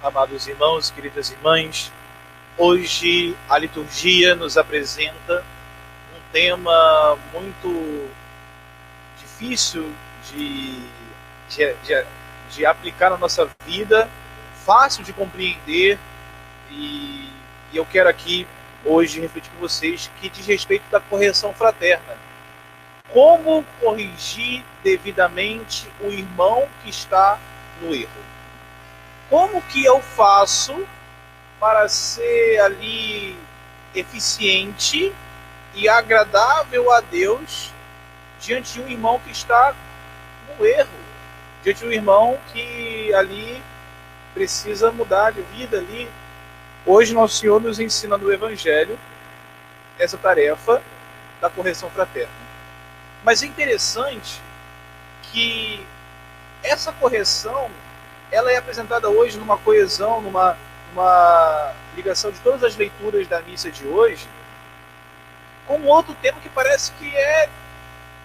Amados irmãos, queridas irmãs, hoje a liturgia nos apresenta um tema muito difícil de, de, de, de aplicar na nossa vida, fácil de compreender, e, e eu quero aqui hoje refletir com vocês que diz respeito da correção fraterna. Como corrigir devidamente o irmão que está no erro? Como que eu faço para ser ali eficiente e agradável a Deus diante de um irmão que está no erro, diante de um irmão que ali precisa mudar de vida ali? Hoje nosso Senhor nos ensina no Evangelho essa tarefa da correção fraterna. Mas é interessante que essa correção ela é apresentada hoje numa coesão, numa ligação de todas as leituras da missa de hoje, com um outro tema que parece que é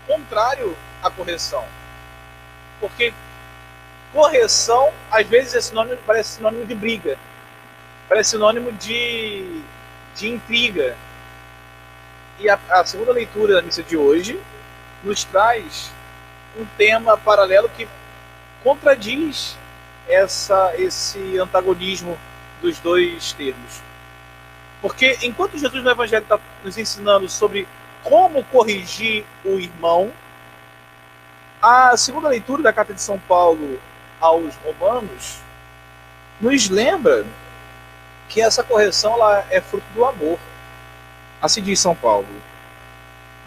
contrário à correção. Porque correção, às vezes, é sinônimo, parece sinônimo de briga, parece sinônimo de intriga. E a segunda leitura da missa de hoje nos traz um tema paralelo que contradiz esse antagonismo dos dois termos. Porque enquanto Jesus no Evangelho está nos ensinando sobre como corrigir o irmão, a segunda leitura da Carta de São Paulo aos Romanos nos lembra que essa correção ela é fruto do amor. Assim diz São Paulo: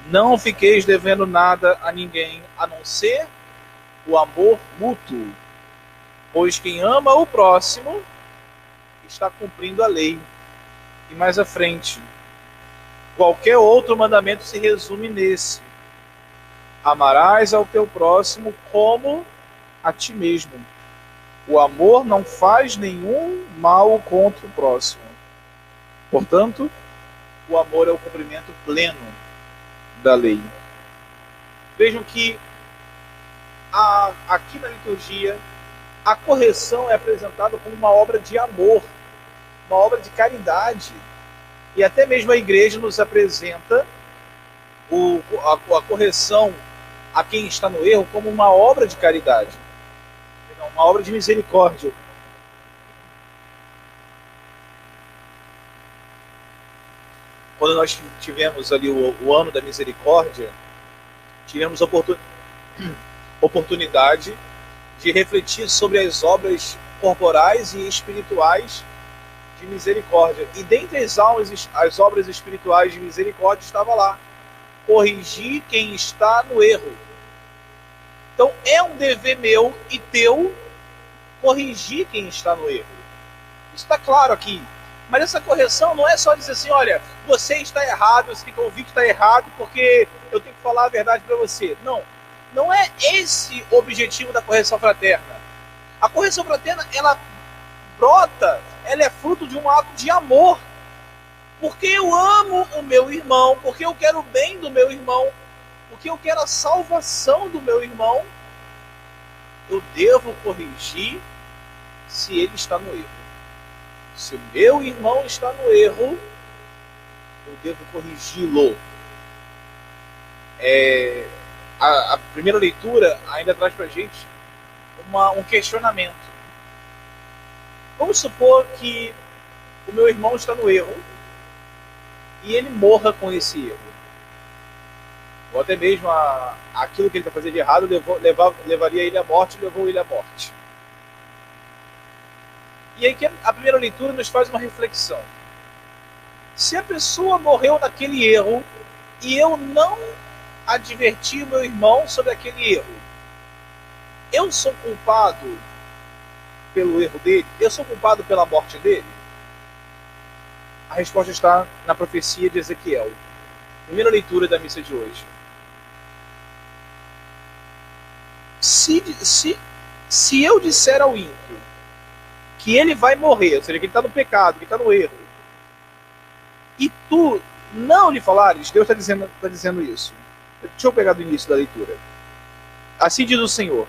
não fiqueis devendo nada a ninguém, a não ser o amor mútuo, pois quem ama o próximo está cumprindo a lei. E mais à frente, qualquer outro mandamento se resume nesse: amarás ao teu próximo como a ti mesmo. O amor não faz nenhum mal contra o próximo. Portanto, o amor é o cumprimento pleno da lei. Vejam que aqui na liturgia a correção é apresentada como uma obra de amor, uma obra de caridade. E até mesmo a igreja nos apresenta a correção a quem está no erro como uma obra de caridade, uma obra de misericórdia. Quando nós tivemos ali o ano da misericórdia, tivemos oportunidade de refletir sobre as obras corporais e espirituais de misericórdia. E dentre as obras espirituais de misericórdia estava lá: corrigir quem está no erro. Então é um dever meu e teu corrigir quem está no erro. Isso está claro aqui. Mas essa correção não é só dizer assim: olha, você está errado, você tem que ouvir que está errado porque eu tenho que falar a verdade para você. Não. Não é esse o objetivo da correção fraterna. A correção fraterna, ela brota, ela é fruto de um ato de amor. Porque eu amo o meu irmão, porque eu quero o bem do meu irmão, porque eu quero a salvação do meu irmão, eu devo corrigir se ele está no erro. Se o meu irmão está no erro, eu devo corrigi-lo. A primeira leitura ainda traz para a gente um questionamento. Vamos supor que o meu irmão está no erro e ele morra com esse erro. Ou até mesmo aquilo que ele está fazendo de errado levaria ele à morte, levou ele à morte. E aí a primeira leitura nos faz uma reflexão. Se a pessoa morreu naquele erro e eu não advertir o meu irmão sobre aquele erro, eu sou culpado pelo erro dele? Eu sou culpado pela morte dele? A resposta está na profecia de Ezequiel, primeira leitura da missa de hoje. Se eu disser ao ímpio que ele vai morrer, ou seja, que ele está no pecado, que está no erro, e tu não lhe falares, Deus está dizendo isso. Deixa eu pegar do início da leitura. Assim diz o Senhor: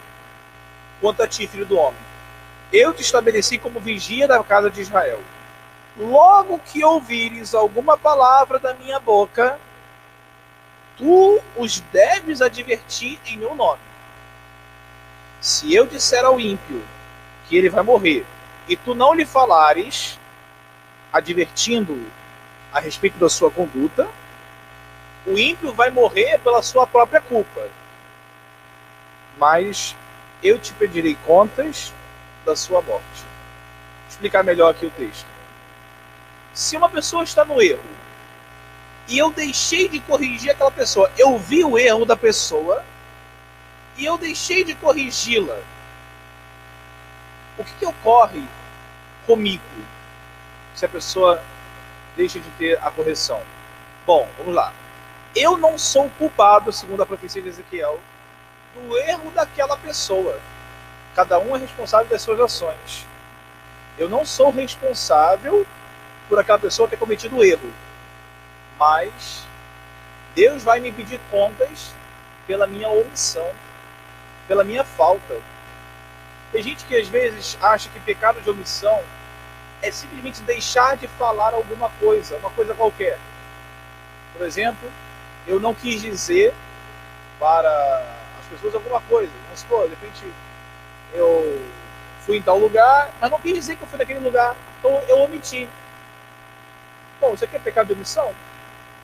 quanto a ti, filho do homem, Eu te estabeleci como vigia da casa de Israel. Logo que ouvires alguma palavra da minha boca, tu os deves advertir em meu nome. Se eu disser ao ímpio que ele vai morrer, e tu não lhe falares, advertindo-o a respeito da sua conduta, o ímpio vai morrer pela sua própria culpa. Mas eu te pedirei contas da sua morte. Vou explicar melhor aqui o texto. Se uma pessoa está no erro e eu deixei de corrigir aquela pessoa, eu vi o erro da pessoa e eu deixei de corrigi-la, o que ocorre comigo se a pessoa deixa de ter a correção? Bom, vamos lá. Eu não sou culpado, segundo a profecia de Ezequiel, do erro daquela pessoa. Cada um é responsável das suas ações. Eu não sou responsável por aquela pessoa ter cometido o erro. Mas Deus vai me pedir contas pela minha omissão, pela minha falta. Tem gente que às vezes acha que pecado de omissão é simplesmente deixar de falar alguma coisa, uma coisa qualquer. Por exemplo, eu não quis dizer para as pessoas alguma coisa. Vamos supor, de repente eu fui em tal lugar, mas não quis dizer que eu fui naquele lugar, então eu omiti. Bom, isso aqui é pecado de omissão?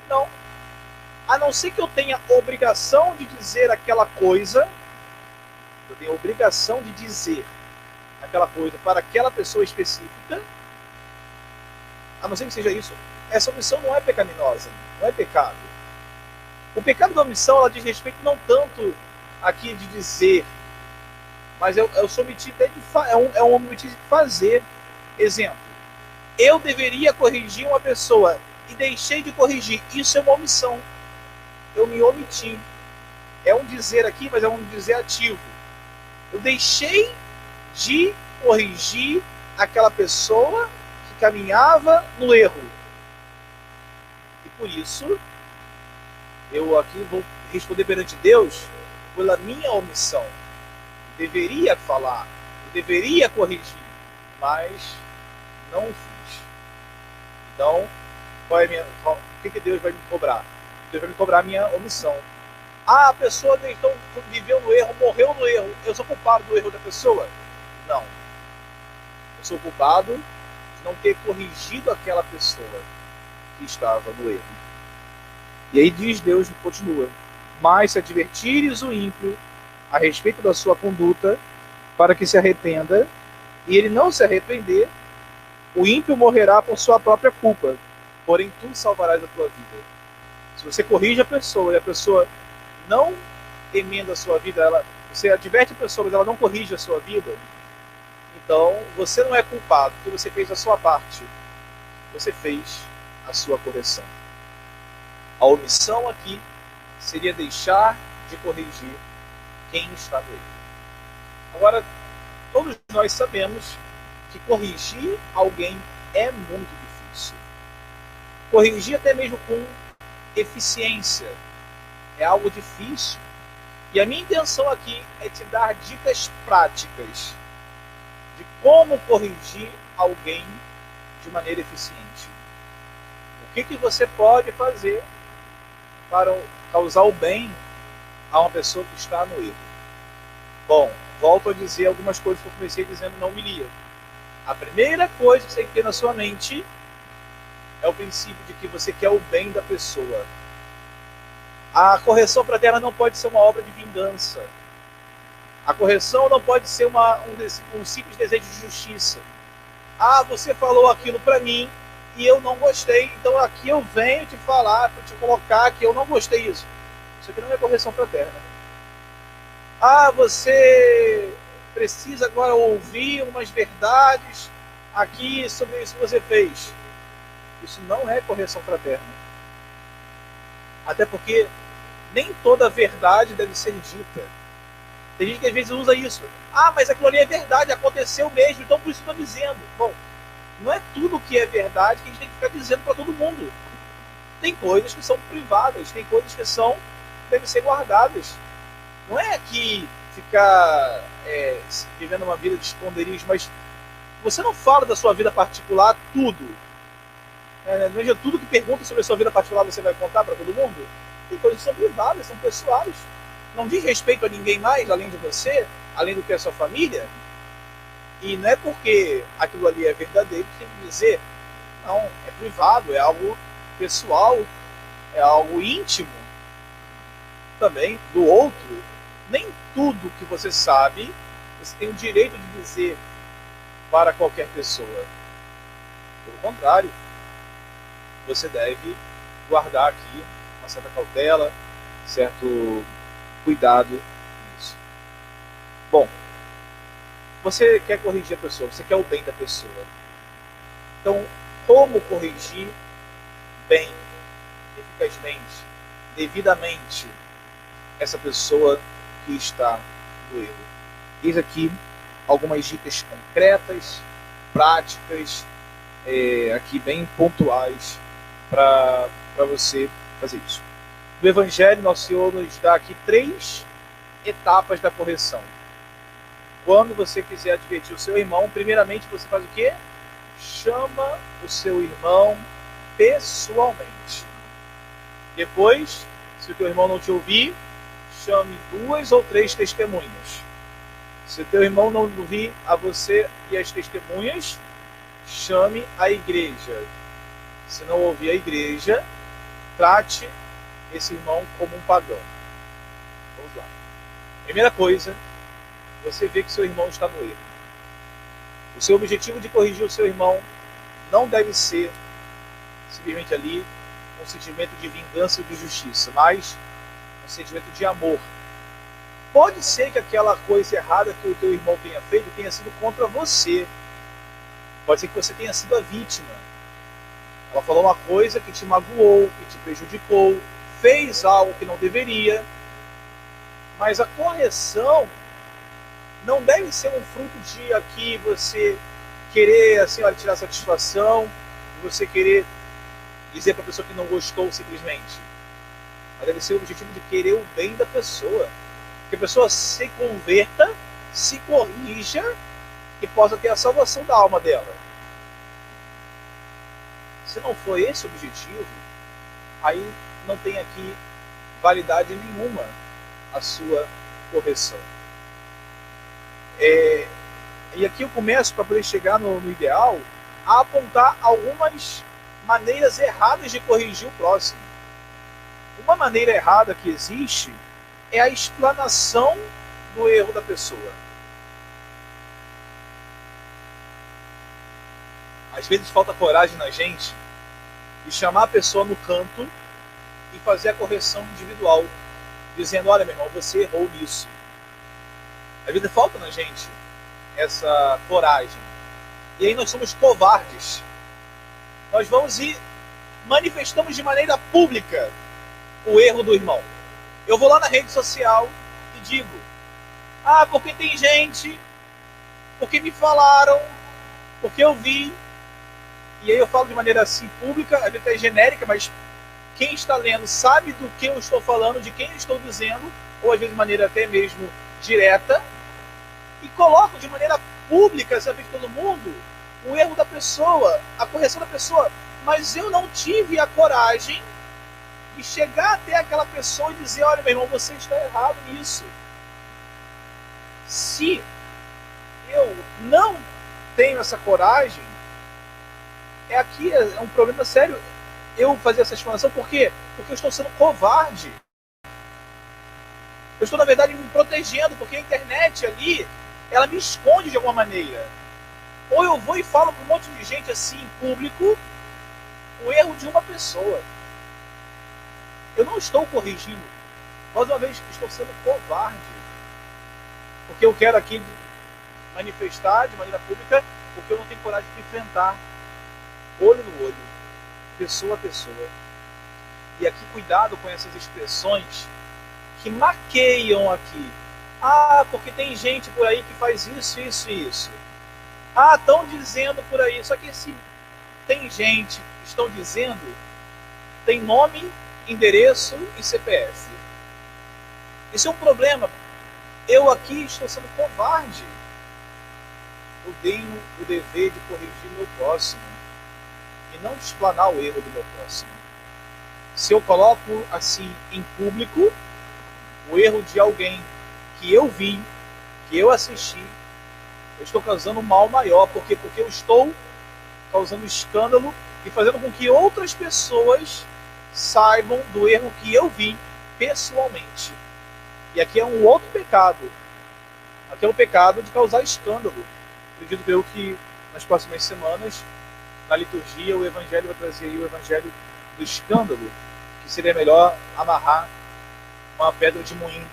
Não. A não ser que eu tenha obrigação de dizer aquela coisa, eu tenho obrigação de dizer aquela coisa para aquela pessoa específica, a não ser que seja isso, essa omissão não é pecaminosa, não é pecado. O pecado da omissão, ela diz respeito não tanto aqui de dizer, mas eu sou omitido até de é um omitido de fazer. Exemplo, eu deveria corrigir uma pessoa e deixei de corrigir. Isso é uma omissão. Eu me omiti. É um dizer aqui, mas é um dizer ativo. Eu deixei de corrigir aquela pessoa que caminhava no erro. E por isso, eu aqui vou responder perante Deus pela minha omissão. Eu deveria falar, eu deveria corrigir, mas não fiz. Então, o que Deus vai me cobrar? Deus vai me cobrar a minha omissão. Ah, a pessoa então viveu no erro, morreu no erro. Eu sou culpado do erro da pessoa? Não. Eu sou culpado de não ter corrigido aquela pessoa que estava no erro. E aí diz Deus, continua: mas se advertires o ímpio a respeito da sua conduta, para que se arrependa, e ele não se arrepender, o ímpio morrerá por sua própria culpa, porém tu salvarás a tua vida. Se você corrige a pessoa e a pessoa não emenda a sua vida, você adverte a pessoa, mas ela não corrige a sua vida, então você não é culpado, porque você fez a sua parte. Você fez a sua correção. A omissão aqui seria deixar de corrigir quem está no erro. Agora, todos nós sabemos que corrigir alguém é muito difícil. Corrigir até mesmo com eficiência é algo difícil. E a minha intenção aqui é te dar dicas práticas de como corrigir alguém de maneira eficiente. O que você pode fazer para causar o bem a uma pessoa que está no erro? Bom, volto a dizer algumas coisas que eu comecei dizendo na homilia. A primeira coisa que você tem que ter na sua mente é o princípio de que você quer o bem da pessoa. A correção fraterna não pode ser uma obra de vingança. A correção não pode ser um simples desejo de justiça. Ah, você falou aquilo para mim e eu não gostei, então aqui eu venho te falar, para te colocar que eu não gostei disso. Isso aqui não é correção fraterna. Ah, você precisa agora ouvir umas verdades aqui sobre isso que você fez. Isso não é correção fraterna. Até porque nem toda verdade deve ser dita. Tem gente que às vezes usa isso. Ah, mas aquilo ali é verdade, aconteceu mesmo, então por isso estou dizendo. Bom, não é tudo que é verdade que a gente tem que ficar dizendo para todo mundo. Tem coisas que são privadas, tem coisas que devem ser guardadas. Não é que ficar vivendo uma vida de esconderijo, mas você não fala da sua vida particular tudo. Veja, tudo que pergunta sobre a sua vida particular você vai contar para todo mundo. Tem coisas que são privadas, são pessoais. Não diz respeito a ninguém mais, além de você, além do que a sua família. E não é porque aquilo ali é verdadeiro que tem que dizer, não, é privado, é algo pessoal, é algo íntimo também do outro. Nem tudo que você sabe, você tem o direito de dizer para qualquer pessoa. Pelo contrário, você deve guardar aqui uma certa cautela, certo cuidado nisso. Bom, você quer corrigir a pessoa, você quer o bem da pessoa. Então, como corrigir bem, eficazmente, devidamente essa pessoa que está no erro? Eis aqui algumas dicas concretas, práticas, aqui bem pontuais para você fazer isso. No Evangelho, Nosso Senhor nos dá aqui 3 etapas da correção. Quando você quiser advertir o seu irmão, primeiramente você faz o quê? Chama o seu irmão pessoalmente. Depois, se o teu irmão não te ouvir, chame 2 ou 3 testemunhas. Se o teu irmão não ouvir a você e as testemunhas, chame a igreja. Se não ouvir a igreja, trate esse irmão como um pagão. Vamos lá. Primeira coisa, você vê que seu irmão está no erro. O seu objetivo de corrigir o seu irmão não deve ser simplesmente ali um sentimento de vingança ou de justiça, mas um sentimento de amor. Pode ser que aquela coisa errada que o teu irmão tenha feito tenha sido contra você. Pode ser que você tenha sido a vítima. Ela falou uma coisa que te magoou, que te prejudicou, fez algo que não deveria. Mas a correção não deve ser um fruto de aqui você querer assim, olha, tirar satisfação, você querer dizer para a pessoa que não gostou simplesmente. Mas deve ser o objetivo de querer o bem da pessoa. Que a pessoa se converta, se corrija e possa ter a salvação da alma dela. Se não for esse o objetivo, aí não tem aqui validade nenhuma a sua correção. E aqui eu começo, para poder chegar no ideal, a apontar algumas maneiras erradas de corrigir o próximo. Uma maneira errada que existe é a explanação do erro da pessoa. Às vezes falta coragem na gente de chamar a pessoa no canto e fazer a correção individual, dizendo, olha meu irmão, você errou nisso. Às vezes falta na gente essa coragem. E aí nós somos covardes. Nós vamos e manifestamos de maneira pública o erro do irmão. Eu vou lá na rede social e digo, porque tem gente, porque me falaram, porque eu vi. E aí eu falo de maneira assim pública, às vezes até genérica, mas quem está lendo sabe do que eu estou falando, de quem eu estou dizendo, ou às vezes de maneira até mesmo direta, e coloco de maneira pública, sabe, de todo mundo, o erro da pessoa, a correção da pessoa, mas eu não tive a coragem de chegar até aquela pessoa e dizer, olha meu irmão, você está errado nisso. Se eu não tenho essa coragem, aqui é um problema sério eu fazer essa explanação, por quê? Porque eu estou sendo covarde. Eu estou, na verdade, me protegendo, porque a internet ali, ela me esconde de alguma maneira. Ou eu vou e falo para um monte de gente assim, em público, o erro de uma pessoa. Eu não estou corrigindo. Mais uma vez, estou sendo covarde. Porque eu quero aqui manifestar de maneira pública, porque eu não tenho coragem de enfrentar olho no olho, pessoa a pessoa. E aqui cuidado com essas expressões que maqueiam aqui. Porque tem gente por aí que faz isso, isso e isso. Estão dizendo por aí. Só que se tem gente que estão dizendo, tem nome, endereço e CPF. Isso é um problema. Eu aqui estou sendo covarde. Eu tenho o dever de corrigir meu próximo e não de explanar o erro do meu próximo. Se eu coloco assim em público o erro de alguém que eu vi, que eu assisti, eu estou causando um mal maior. Por quê? Porque eu estou causando escândalo e fazendo com que outras pessoas saibam do erro que eu vi pessoalmente. E aqui é um outro pecado. Aqui é o pecado de causar escândalo. Acredito eu que nas próximas semanas, na liturgia, o Evangelho vai trazer aí o Evangelho do escândalo, que seria melhor amarrar uma pedra de moinho,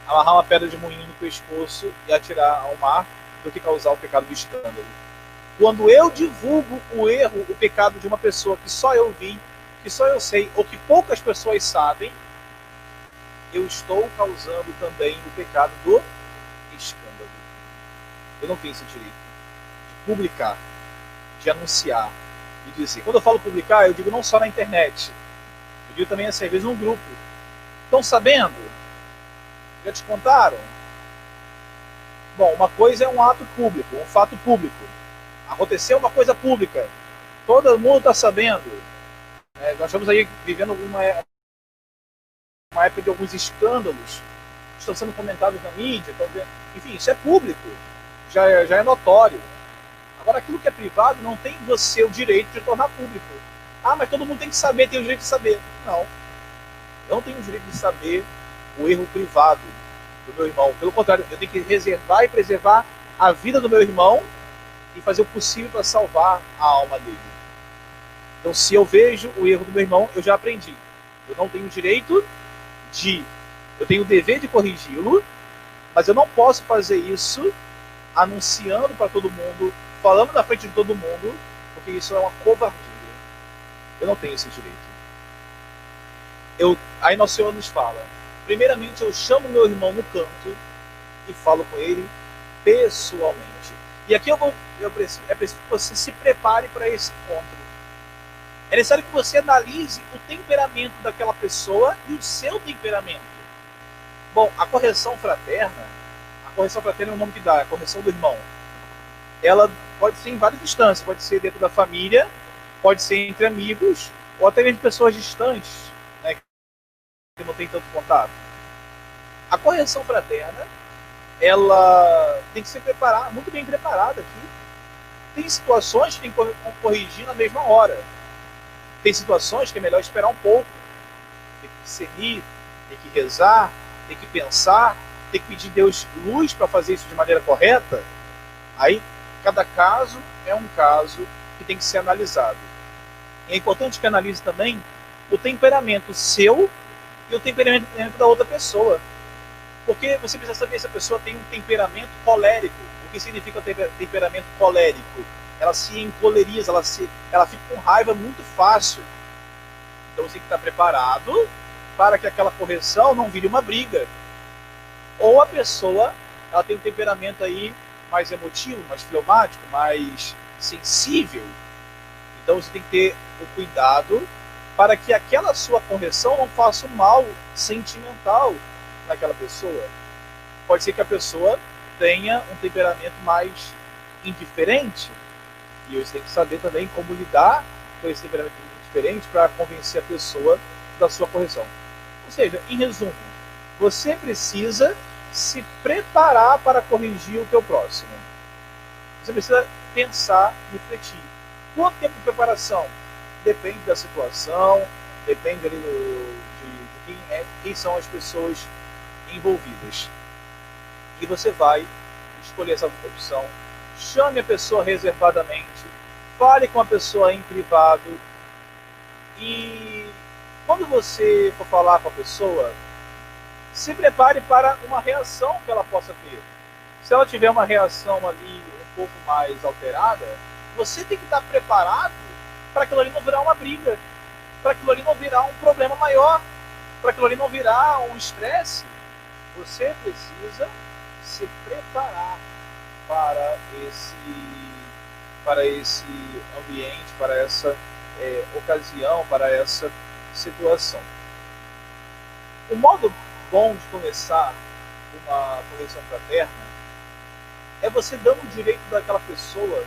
amarrar uma pedra de moinho no pescoço e atirar ao mar, do que causar o pecado do escândalo. Quando eu divulgo o erro, o pecado de uma pessoa que só eu vi, que só eu sei, ou que poucas pessoas sabem, eu estou causando também o pecado do escândalo. Eu não tenho esse direito de publicar, de anunciar, de dizer. Quando eu falo publicar, eu digo não só na internet, eu digo também, às vezes, num grupo. Estão sabendo? Já te contaram? Bom, uma coisa é um ato público, um fato público. Aconteceu uma coisa pública. Todo mundo está sabendo. Nós estamos aí vivendo uma época de alguns escândalos. Estão sendo comentados na mídia. Enfim, isso é público. Já é notório. Agora, aquilo que é privado não tem você o direito de tornar público. Ah, mas todo mundo tem que saber, tem o direito de saber. Não. Eu não tenho o direito de saber o erro privado do meu irmão. Pelo contrário, eu tenho que reservar e preservar a vida do meu irmão e fazer o possível para salvar a alma dele. Então, se eu vejo o erro do meu irmão, eu já aprendi. Eu não tenho o direito de... Eu tenho o dever de corrigi-lo, mas eu não posso fazer isso anunciando para todo mundo, falando na frente de todo mundo, porque isso é uma covardia. Eu não tenho esse direito. Aí Nosso Senhor nos fala, primeiramente eu chamo meu irmão no canto e falo com ele pessoalmente. E aqui é preciso que você se prepare para esse encontro. É necessário que você analise o temperamento daquela pessoa e o seu temperamento. Bom, a correção fraterna é o nome que dá, a correção do irmão. Ela pode ser em várias instâncias, pode ser dentro da família, pode ser entre amigos, ou até mesmo pessoas distantes, né, que não tem tanto contato. A correção fraterna, ela tem que ser muito bem preparada aqui. Tem situações que tem que corrigir na mesma hora. Tem situações que é melhor esperar um pouco. Tem que discernir, tem que rezar, tem que pensar, tem que pedir Deus luz para fazer isso de maneira correta. Aí, cada caso é um caso que tem que ser analisado. E é importante que analise também o temperamento seu e o temperamento da outra pessoa. Porque você precisa saber se a pessoa tem um temperamento colérico. O que significa temperamento colérico? Ela se encoleriza, ela fica com raiva muito fácil. Então você tem que estar preparado para que aquela correção não vire uma briga. Ou a pessoa, ela tem um temperamento aí mais emotivo, mais fleumático, mais sensível. Então você tem que ter o cuidado para que aquela sua correção não faça um mal sentimental naquela pessoa. Pode ser que a pessoa tenha um temperamento mais indiferente, e você tem que saber também como lidar com esse temperamento indiferente para convencer a pessoa da sua correção. Ou seja, em resumo, você precisa se preparar para corrigir o teu próximo. Você precisa pensar, refletir. Quanto tempo de preparação? Depende da situação, depende ali de quem são as pessoas envolvidas. E você vai escolher essa opção. Chame a pessoa reservadamente, fale com a pessoa em privado, e quando você for falar com a pessoa, se prepare para uma reação que ela possa ter. Se ela tiver uma reação ali um pouco mais alterada, você tem que estar preparado para aquilo ali não virar uma briga, para aquilo ali não virar um problema maior, para aquilo ali não virar um estresse. Você precisa se preparar para esse ambiente, para essa ocasião, para essa situação. O modo bom de começar uma correção fraterna é você dando o direito daquela pessoa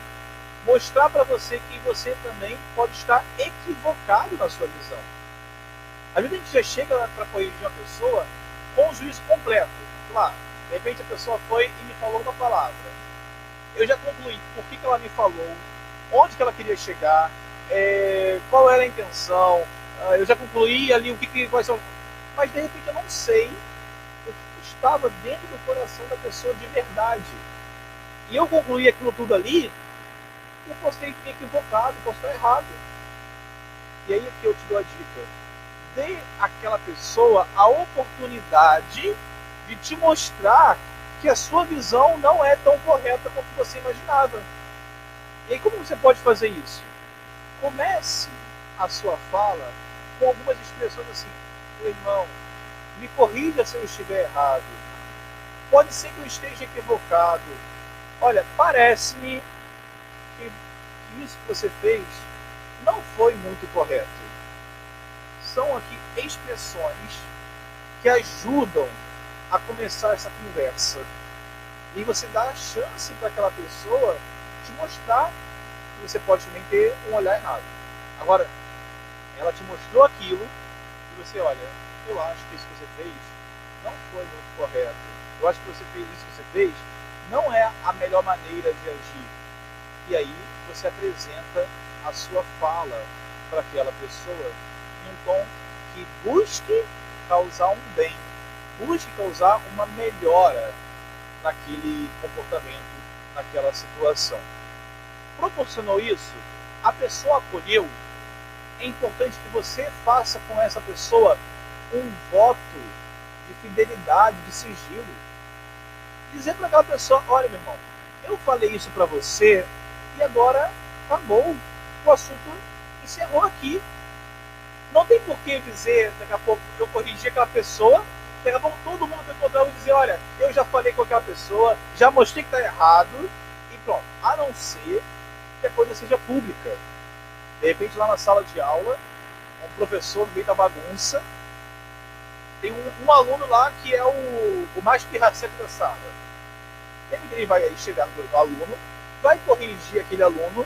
mostrar para você que você também pode estar equivocado na sua visão. Às vezes a gente já chega para corrigir uma pessoa com o juízo completo. Claro, de repente a pessoa foi e me falou uma palavra. Eu já concluí por que ela me falou, onde que ela queria chegar, qual era a intenção. Eu já concluí ali o que vai ser. Mas de repente eu não sei o que estava dentro do coração da pessoa de verdade. E eu concluí aquilo tudo ali, eu posso ter equivocado, posso estar errado. E aí que eu te dou a dica. Dê àquela pessoa a oportunidade de te mostrar que a sua visão não é tão correta quanto você imaginava. E aí como você pode fazer isso? Comece a sua fala com algumas expressões assim: meu irmão, me corrija se eu estiver errado. Pode ser que eu esteja equivocado. Olha, parece-me que isso que você fez não foi muito correto. São aqui expressões que ajudam a começar essa conversa. E você dá a chance para aquela pessoa te mostrar que você pode também ter um olhar errado. Agora, ela te mostrou aquilo e você, olha, eu acho que isso que você fez não foi muito correto. Eu acho que você fez isso que você fez não é a melhor maneira de agir. E aí você apresenta a sua fala para aquela pessoa em um tom que busque causar um bem, busque causar uma melhora naquele comportamento, naquela situação. Proporcionou isso, a pessoa acolheu, é importante que você faça com essa pessoa um voto de fidelidade, de sigilo. Dizer para aquela pessoa: olha, meu irmão, eu falei isso para você e agora acabou, o assunto encerrou aqui. Não tem por que dizer, daqui a pouco, eu corrigi aquela pessoa, daqui a pouco todo mundo vai encontrar e dizer: olha, eu já falei com aquela pessoa, já mostrei que está errado, e pronto. A não ser que a coisa seja pública. De repente, lá na sala de aula, um professor no meio da bagunça, tem um aluno lá que é o mais pirracento da sala. Ele vai aí chegar no aluno, vai corrigir aquele aluno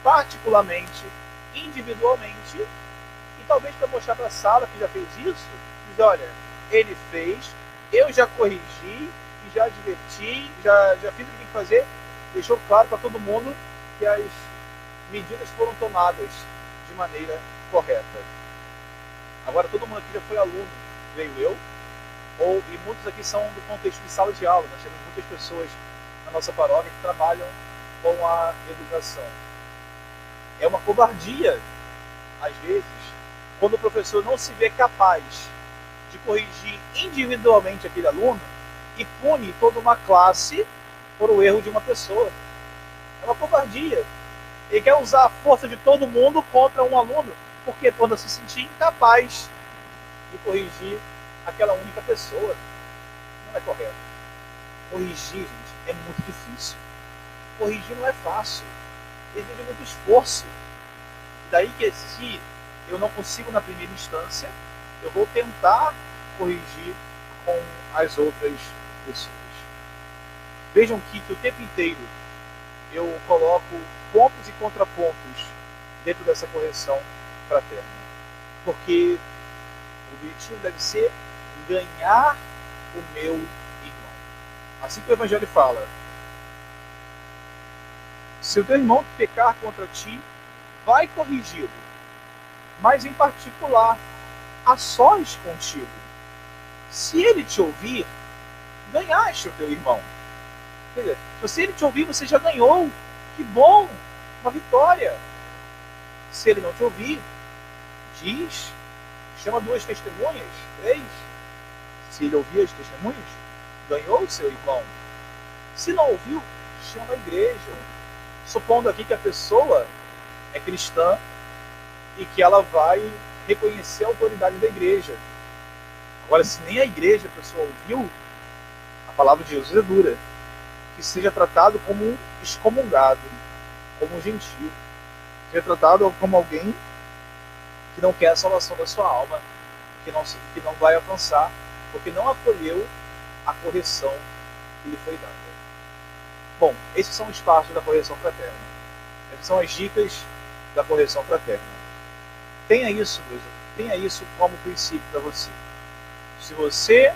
particularmente, individualmente, e talvez para mostrar para a sala que já fez isso, dizer: olha, ele fez, eu já corrigi, e já adverti, já fiz o que tem que fazer, deixou claro para todo mundo que as medidas foram tomadas de maneira correta. Agora, todo mundo aqui já foi aluno, creio eu, e muitos aqui são do contexto de sala de aula. Nós temos muitas pessoas na nossa paróquia que trabalham com a educação. É uma covardia, às vezes, quando o professor não se vê capaz de corrigir individualmente aquele aluno e pune toda uma classe por o erro de uma pessoa. É uma covardia. Ele quer usar a força de todo mundo contra um aluno, porque quando se sentir incapaz de corrigir aquela única pessoa. Não é correto. Corrigir, gente, é muito difícil. Corrigir não é fácil. Exige muito esforço. Daí que se eu não consigo na primeira instância, eu vou tentar corrigir com as outras pessoas. Vejam que o tempo inteiro eu coloco pontos e contrapontos dentro dessa correção fraterna. Porque o objetivo deve ser ganhar o meu irmão. Assim que o Evangelho fala: se o teu irmão pecar contra ti, vai corrigi-lo, mas em particular, a sós contigo. Se ele te ouvir, ganhaste o teu irmão. Quer dizer, se ele te ouvir, você já ganhou. Que bom! Uma vitória. Se ele não te ouvir, diz, chama 2 testemunhas, 3. Se ele ouvir as testemunhas, ganhou o seu irmão. Se não ouviu, chama a igreja. Supondo aqui que a pessoa é cristã e que ela vai reconhecer a autoridade da igreja. Agora, se nem a igreja a pessoa ouviu, a palavra de Jesus é dura. Que seja tratado como um excomungado, como um gentio. Seja tratado como alguém que não quer a salvação da sua alma, que não vai alcançar, porque não acolheu a correção que lhe foi dada. Bom, esses são os passos da correção fraterna. Essas são as dicas da correção fraterna. Tenha isso, meus amigos, tenha isso como princípio para você. Se você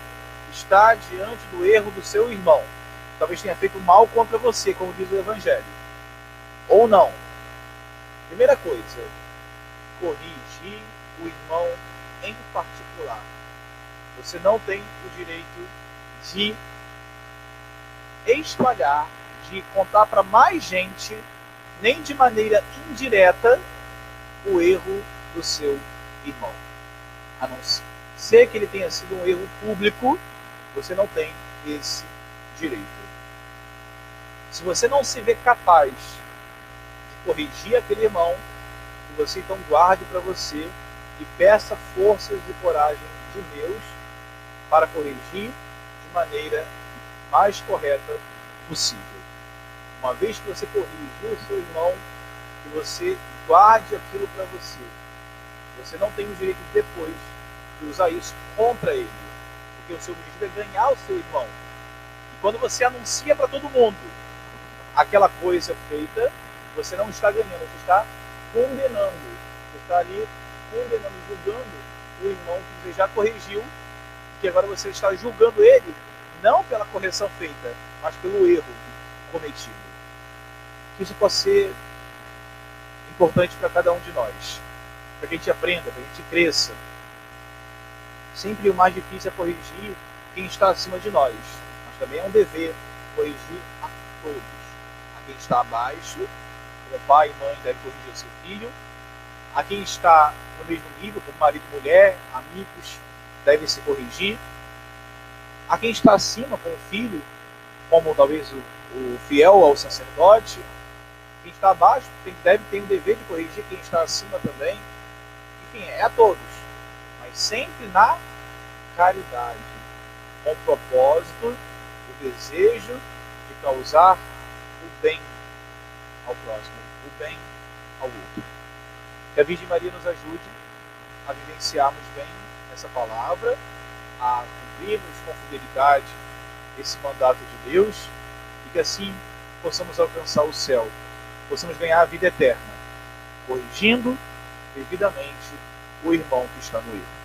está diante do erro do seu irmão, talvez tenha feito mal contra você, como diz o Evangelho, ou não. Primeira coisa, corrigir o irmão em particular. Você não tem o direito de espalhar, de contar para mais gente, nem de maneira indireta, o erro do seu irmão. A não ser que ele tenha sido um erro público, você não tem esse direito. Se você não se vê capaz de corrigir aquele irmão, que você então guarde para você e peça forças e coragem de Deus para corrigir de maneira mais correta possível. Uma vez que você corrigiu o seu irmão, que você guarde aquilo para você. Você não tem o direito depois de usar isso contra ele, porque o seu objetivo é ganhar o seu irmão. E quando você anuncia para todo mundo aquela coisa feita, você não está ganhando, você está condenando. Você está ali condenando, julgando o irmão que você já corrigiu, que agora você está julgando ele, não pela correção feita, mas pelo erro cometido. Que isso possa ser importante para cada um de nós, para que a gente aprenda, para que a gente cresça. Sempre o mais difícil é corrigir quem está acima de nós, mas também é um dever corrigir a todos. A quem está abaixo, como pai e mãe devem corrigir o seu filho. A quem está no mesmo nível, como marido e mulher, amigos, devem se corrigir. A quem está acima, como filho, como talvez o fiel ao sacerdote. Quem está abaixo deve ter o dever de corrigir quem está acima também. Enfim, é a todos. Mas sempre na caridade, com o propósito, o desejo de causar o bem ao próximo, o bem ao outro. Que a Virgem Maria nos ajude a vivenciarmos bem essa palavra, a cumprirmos com fidelidade esse mandato de Deus e que assim possamos alcançar o céu, possamos ganhar a vida eterna, corrigindo devidamente o irmão que está no erro.